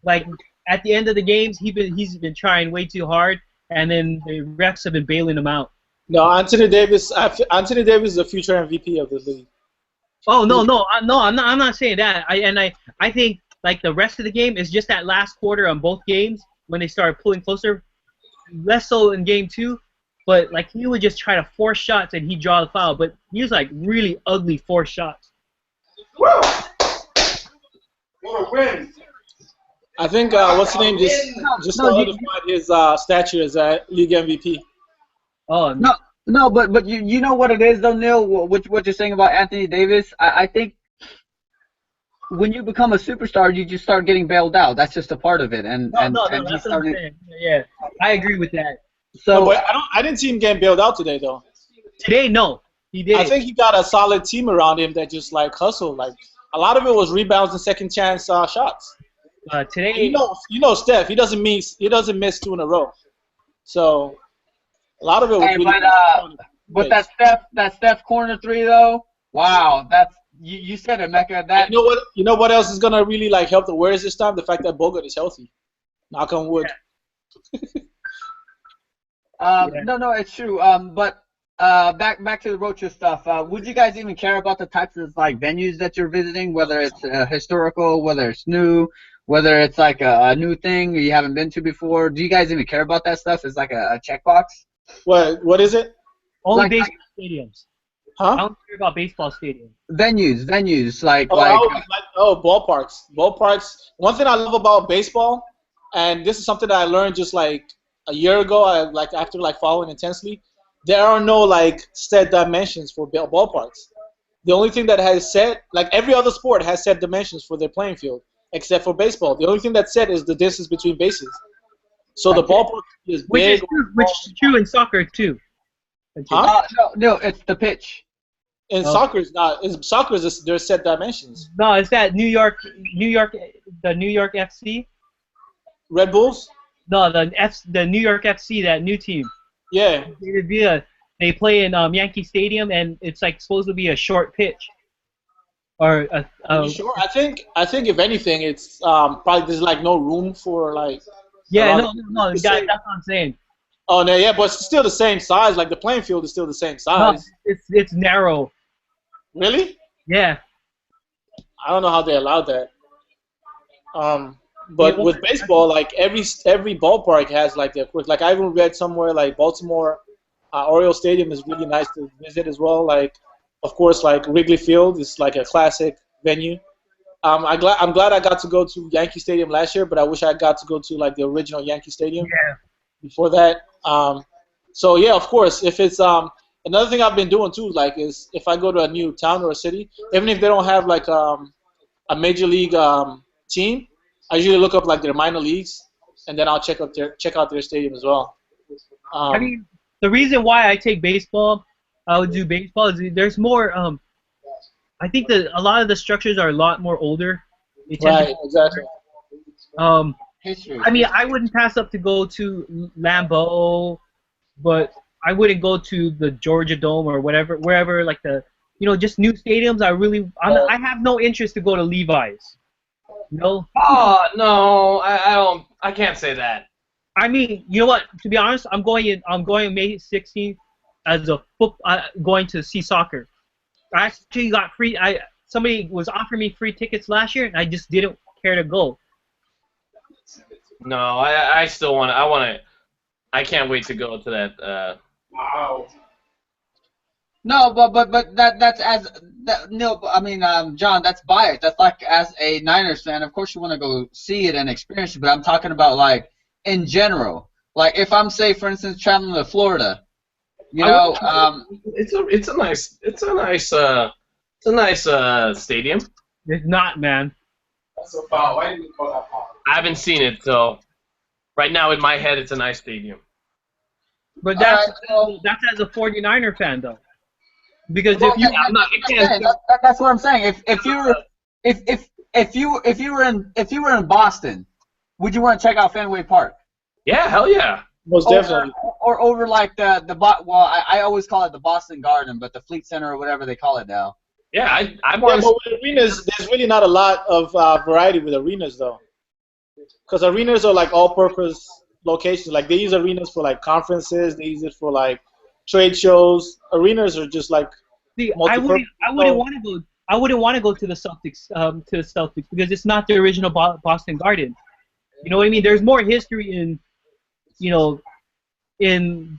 like at the end of the games, he's been trying way too hard, and then the refs have been bailing him out. No, Anthony Davis is the future MVP of the league. Oh no, I'm not saying that. I think like the rest of the game is just that last quarter on both games when they started pulling closer. Less so in game 2, but like he would just try to force shots and he'd draw the foul. But he was like really ugly force shots. What a win! I think what's the name just No, solidified his stature as a league MVP. Oh no, but you know what it is though, Neil. What you're saying about Anthony Davis, I think when you become a superstar, you just start getting bailed out. That's just a part of it, and no, he that's what I'm started. saying. Yeah, I agree with that. So No, but I didn't see him getting bailed out today though. Today, no, he did. I think he got a solid team around him that just like hustled. Like a lot of it was rebounds and second chance shots. Today, You know Steph. He doesn't miss two in a row. So a lot of it was hey, really. but that Steph corner three though, wow, that's you said it, Mecca. That You know what? You know what else is gonna really like help the Warriors this time? The fact that Bogut is healthy. Knock on wood. no, it's true. But back to the Rocha stuff. Would you guys even care about the types of like venues that you're visiting, whether it's historical, whether it's new, whether it's like a new thing you haven't been to before? Do you guys even care about that stuff? It's like a checkbox. What is it? only like- baseball stadiums. I Huh? don't care about baseball stadiums. Venues like Ballparks. Ballparks. One thing I love about baseball, and this is something that I learned just like a year ago, after like following intensely, there are no like set dimensions for ballparks. The only thing that has set, like every other sport has set dimensions for their playing field, except for baseball. The only thing that's set is the distance between bases. So the ballpark is big. Which is true in soccer too. Huh? no, it's the pitch. And Oh. soccer is not. Soccer is there's set dimensions. No, it's that New York, the New York FC. Red Bulls. No, the New York FC, that new team. Yeah. They play in Yankee Stadium, and it's like supposed to be a short pitch. Or Are you sure? I think if anything, it's probably there's like no room for like. yeah, around- no, that's what I'm saying. Oh no, yeah, but it's still the same size. Like the playing field is still the same No, size. it's narrow. Really? Yeah. I don't know how they allowed that. But with baseball, like every ballpark has like their quick. Like I even read somewhere like Baltimore Oriole Stadium is really nice to visit as well. Like, of course, like Wrigley Field is like a classic venue. I'm glad I got to go to Yankee Stadium last year, but I wish I got to go to like the original Yankee Stadium. Yeah. Before that. So yeah, of course, if it's another thing I've been doing too, like is if I go to a new town or a city, even if they don't have like a major league team, I usually look up like their minor leagues, and then I'll check out their stadium as well. I mean, the reason why I take baseball, I would do baseball is there's more. I think that a lot of the structures are a lot more older. They tend Right, exactly. History. I mean, I wouldn't pass up to go to Lambeau, but I wouldn't go to the Georgia Dome or wherever like just new stadiums. I have no interest to go to Levi's. No. Oh no, I don't. I can't say that. I mean, you know what? To be honest, I'm going May 16th as going to see soccer. I actually got free. Somebody was offering me free tickets last year, and I just didn't care to go. No, I still want to. I want to. I can't wait to go to that. Wow. No, but that's no. I mean, John, that's biased. That's like as a Niners fan, of course you want to go see it and experience it. But I'm talking about like in general. Like if I'm say, for instance, traveling to Florida, it's a nice stadium. It's not, man. That's a foul. Why did you call that foul? I haven't seen it, so right now in my head it's a nice stadium. But Alright, that's as a 49er fan though, because that's what I'm saying. If you were in Boston, would you want to check out Fenway Park? Yeah, hell yeah. Most definitely. Or over like I always call it the Boston Garden, but the Fleet Center or whatever they call it now. Yeah, I Yeah, want but with arenas, there's really not a lot of variety with arenas though, because arenas are like all-purpose locations. Like they use arenas for like conferences, they use it for like trade shows. Arenas are just like. See, I wouldn't want to go. I wouldn't want to go to the Celtics because it's not the original Boston Garden. You know what I mean? There's more history in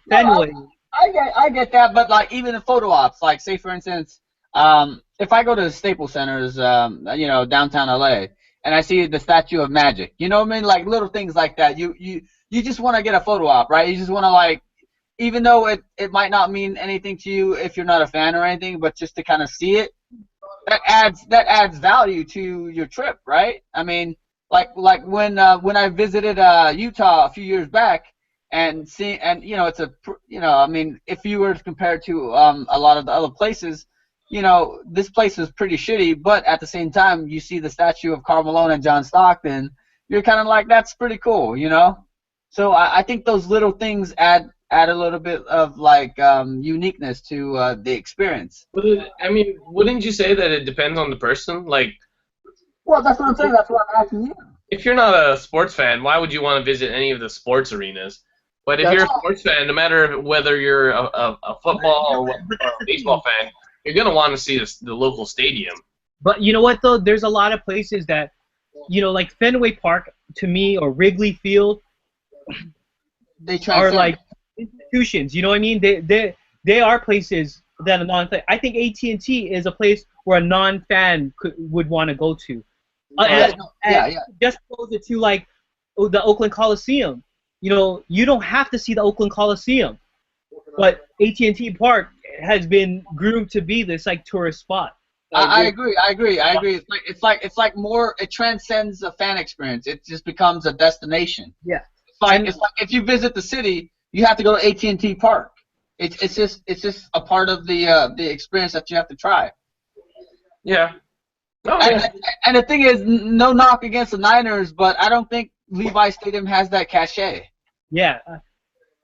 Fenway. I get that, but like even in photo ops, like say for instance, if I go to the Staples Centers, downtown LA, and I see the statue of Magic. You know what I mean? Like little things like that. You just want to get a photo op, right? You just want to like, even though it might not mean anything to you if you're not a fan or anything, but just to kind of see it, that adds value to your trip, right? I mean, like when I visited Utah a few years back and it's I mean, if you were to compare it to a lot of the other places, this place is pretty shitty, but at the same time you see the statue of Karl Malone and John Stockton, you're kind of like, that's pretty cool, So I think those little things add a little bit of like uniqueness to the experience. I mean, wouldn't you say that it depends on the person? Like, well, that's what I'm saying. That's what I'm asking you. If you're not a sports fan, why would you want to visit any of the sports arenas? But if you're a sports fan, no matter whether you're a football or a baseball fan, you're gonna want to see the local stadium. But you know what though? There's a lot of places that, like Fenway Park to me or Wrigley Field, are like institutions. You know what I mean? They are places that a non-fan. I think AT&T is a place where a non-fan would want to go to. Just closer to like the Oakland Coliseum. You don't have to see the Oakland Coliseum, but AT&T Park has been groomed to be this like tourist spot. I agree. It's like more. It transcends a fan experience. It just becomes a destination. Yeah. It's like if you visit the city, you have to go to AT&T Park. It's just a part of the experience that you have to try. Yeah. Oh, and the thing is, no knock against the Niners, but I don't think Levi Stadium has that cachet. Yeah.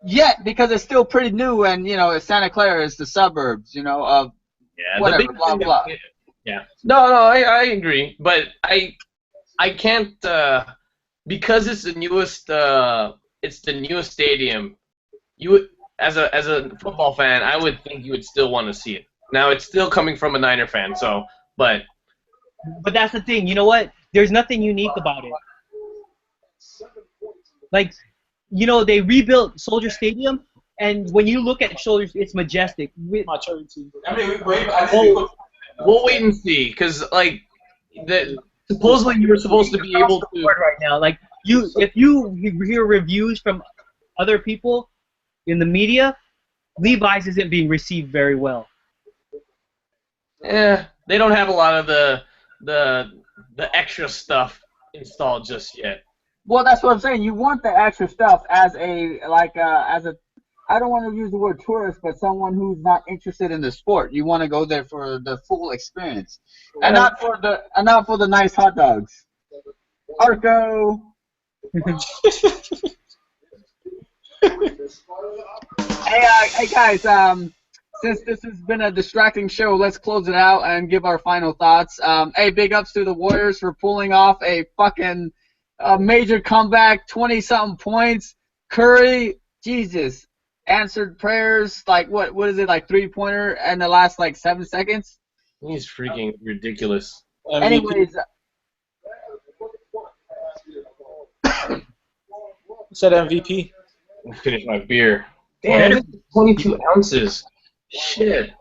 Yet, because it's still pretty new, and Santa Clara is the suburbs, of whatever, blah blah. Yeah. No, I agree, but I can't because it's the newest stadium. You as a football fan, I would think you would still want to see it. Now it's still coming from a Niner fan, but that's the thing. You know what? There's nothing unique about it. Like, they rebuilt Soldier Stadium, and when you look at Soldier, it's majestic. I mean, we'll wait and see, because like supposedly you were supposed to be able to right now. Like if you hear reviews from other people in the media, Levi's isn't being received very well. Yeah, they don't have a lot of the extra stuff installed just yet. Well, that's what I'm saying. You want the extra stuff as a I don't want to use the word tourist, but someone who's not interested in the sport. You want to go there for the full experience, and not for the nice hot dogs. Arco. Hey guys. Since this has been a distracting show, let's close it out and give our final thoughts. Hey, big ups to the Warriors for pulling off a fucking major comeback, 20-something points. Curry, Jesus, answered prayers. Like what is it, like 3-pointer in the last like 7 seconds? He's freaking ridiculous. Anyways, said MVP. Finish my beer. Damn, 22 ounces. Shit.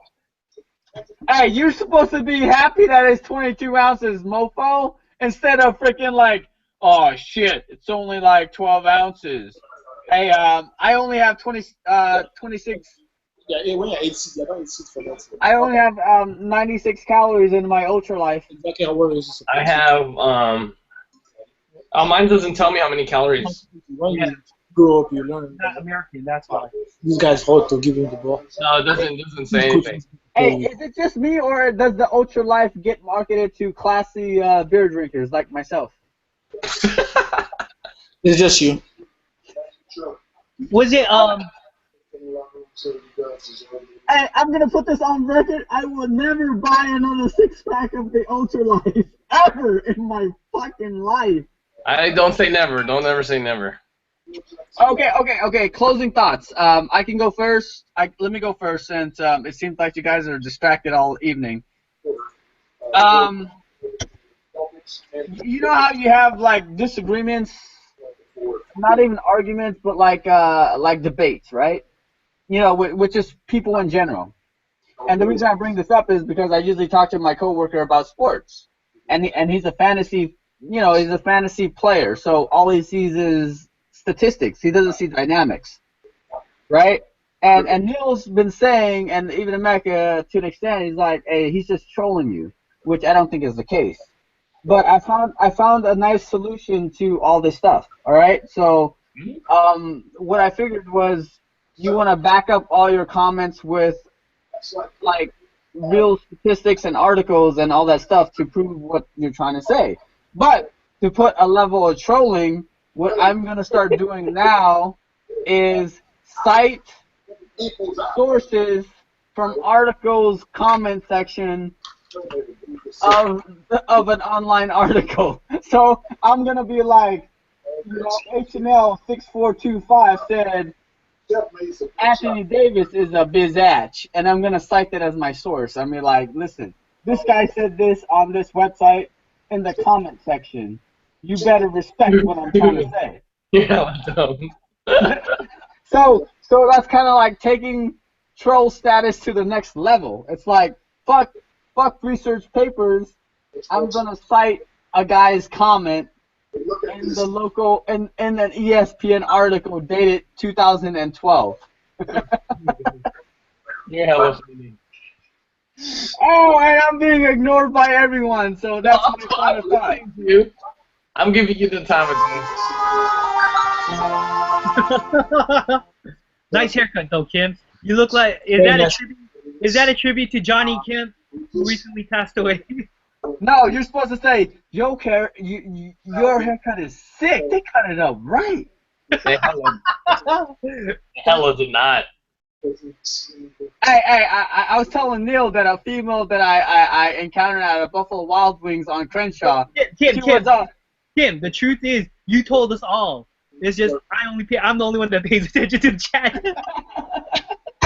Hey, you're supposed to be happy that it's 22 ounces, mofo, instead of freaking like, oh shit, it's only like 12 ounces. Hey, I only have 26. Yeah, when you're 8 seats, I don't eat seats for that. I only have 96 calories in my Ultra Life. Exactly how Warriors is. I have mine doesn't tell me how many calories. When you grow up, you learn. Not American, that's why. These guys hot to give him the ball. No, it doesn't say anything. Hey, is it just me, or does the Ultra Life get marketed to classy beer drinkers like myself? It's just you. Was it Hey, I'm gonna put this on record. I will never buy another 6-pack of the Ultra Life ever in my fucking life. I don't say never. Don't ever say never. Okay. Closing thoughts. I can go first. Let me go first, since it seems like you guys are distracted all evening. You know how you have like disagreements, not even arguments, but like debates, right? With just people in general. And the reason I bring this up is because I usually talk to my coworker about sports, and he's a fantasy he's a fantasy player, so all he sees is statistics. He doesn't see dynamics, right? And Neil's been saying, and even Emeka to an extent, he's like, hey, he's just trolling you, which I don't think is the case. But I found a nice solution to all this stuff. All right, so what I figured was you want to back up all your comments with like real statistics and articles and all that stuff to prove what you're trying to say. But to put a level of trolling, what I'm gonna start doing now is cite sources from articles comment section of an online article. So I'm gonna be like, H&L 6425 said Anthony Davis is a bizatch, and I'm gonna cite that as my source. I'm like, listen, this guy said this on this website in the comment section. You better respect what I'm trying to say. Yeah, dumb. So that's kind of like taking troll status to the next level. It's like, fuck research papers. I'm gonna cite a guy's comment in the local in an ESPN article dated 2012. You're hella funny. Oh, and I'm being ignored by everyone. So that's my final thought. I'm giving you the time of day. Nice haircut though, Kim. You look like is that a tribute to Johnny Kemp, who recently passed away? No, you're supposed to say your haircut is sick. They cut it up right. They hella did not. I was telling Neil that a female that I encountered at a Buffalo Wild Wings on Crenshaw. Kim, the truth is, you told us all. It's just I'm the only one that pays attention to the chat.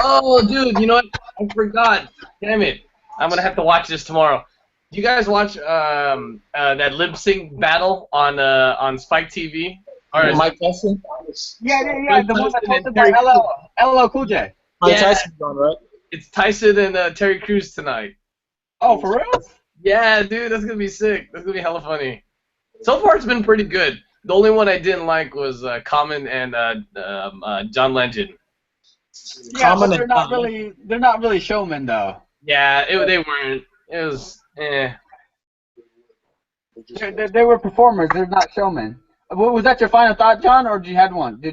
Oh, dude, you know what? I forgot. Damn it! I'm gonna have to watch this tomorrow. Do you guys watch that lip sync battle on Spike TV? Or Mike Tyson? Yeah, the one that's hosted by LL Cool J. Mike Tyson's on, right? It's Tyson and Terry Crews tonight. Oh, for real? Yeah, dude, that's gonna be sick. That's gonna be hella funny. So far, it's been pretty good. The only one I didn't like was Common and John Legend. Yeah, but they're not really showmen though. Yeah, they weren't. It was They were performers. They're not showmen. Was that your final thought, John, or did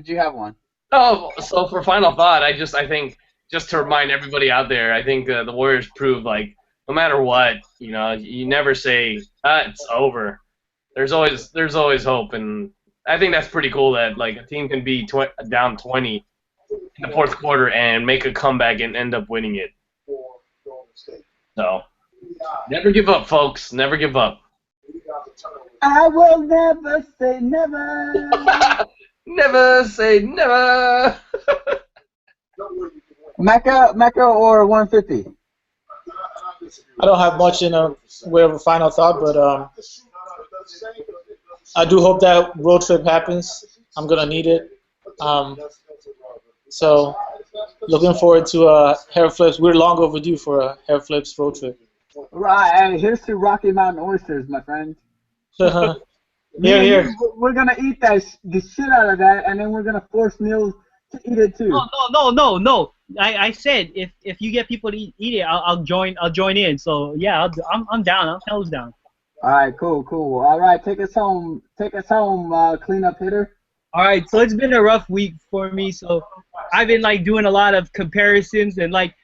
you have one? Oh, so for final thought, I think just to remind everybody out there, I think the Warriors proved like no matter what, you never say it's over. There's always hope, and I think that's pretty cool that like a team can be down 20 in the fourth quarter and make a comeback and end up winning it. So never give up, folks. Never give up. I will never say never. Never say never. Mecca or 150? I don't have much in a way of a final thought, but I do hope that road trip happens. I'm gonna need it. So looking forward to hair flips. We're long overdue for a hair flips road trip. Right, and here's to Rocky Mountain oysters, my friend. Here. We're gonna eat the shit out of that, and then we're gonna force Neil to eat it too. No. I said if you get people to eat it, I'll join in. So yeah, I'm down. I'm hell's down. All right, cool. All right, take us home, cleanup hitter. All right, so it's been a rough week for me. So I've been like doing a lot of comparisons, and like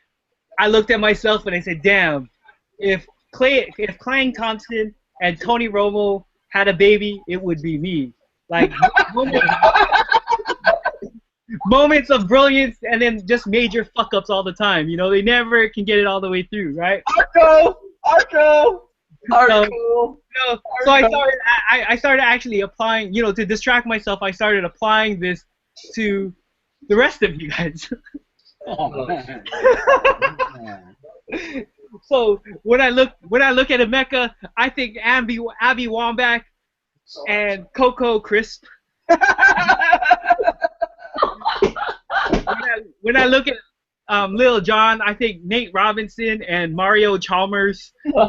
I looked at myself and I said, damn, if Klay Thompson and Tony Romo had a baby, it would be me. Like moments of brilliance and then just major fuck ups all the time. They never can get it all the way through, right? Arco. So I started actually applying, to distract myself. I started applying this to the rest of you guys. Oh man. So when I look at Emeka, I think Abby Wambach and Coco Crisp. When I look at Lil Jon, I think Nate Robinson and Mario Chalmers. That's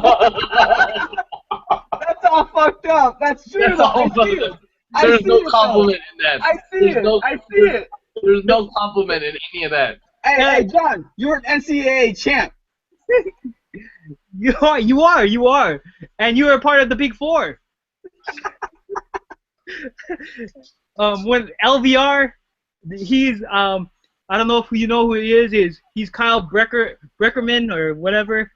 all fucked up. That's true. That's though. all I see fucked it. up. I There's see no it, compliment in that. though. I see There's it. no, I see it. There's no compliment in any of that. Hey, John, you're an NCAA champ. You are, and you are part of the Big Four. When LVR, he's I don't know if you know who he is he's Kyle Breckerman or whatever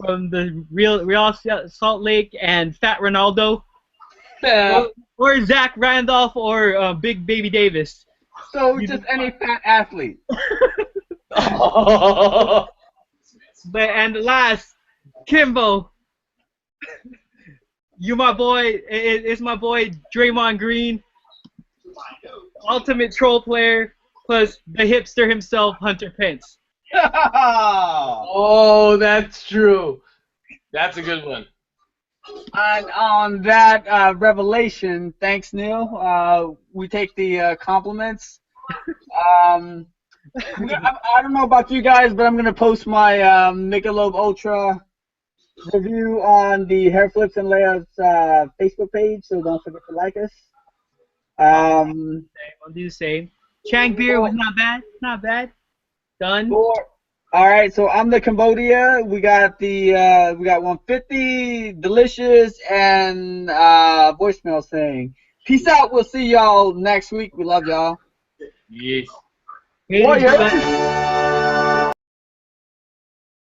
from the Real Salt Lake and Fat Ronaldo, or Zach Randolph or Big Baby Davis. So just any fat athlete. And last, Kimbo. You my boy. It's my boy Draymond Green, ultimate troll player, plus the hipster himself, Hunter Pence. Oh, that's true. That's a good one. And on that revelation, thanks, Neil. We take the compliments. I don't know about you guys, but I'm going to post my Michelob Ultra review on the Hair Flips and Layups Facebook page, so don't forget to like us. I'll do the same. Chang beer was not bad. Not bad. Done. All right, so I'm the Cambodia. We got 150, delicious, and voicemail saying, peace out. We'll see y'all next week. We love y'all. Yes. Warriors.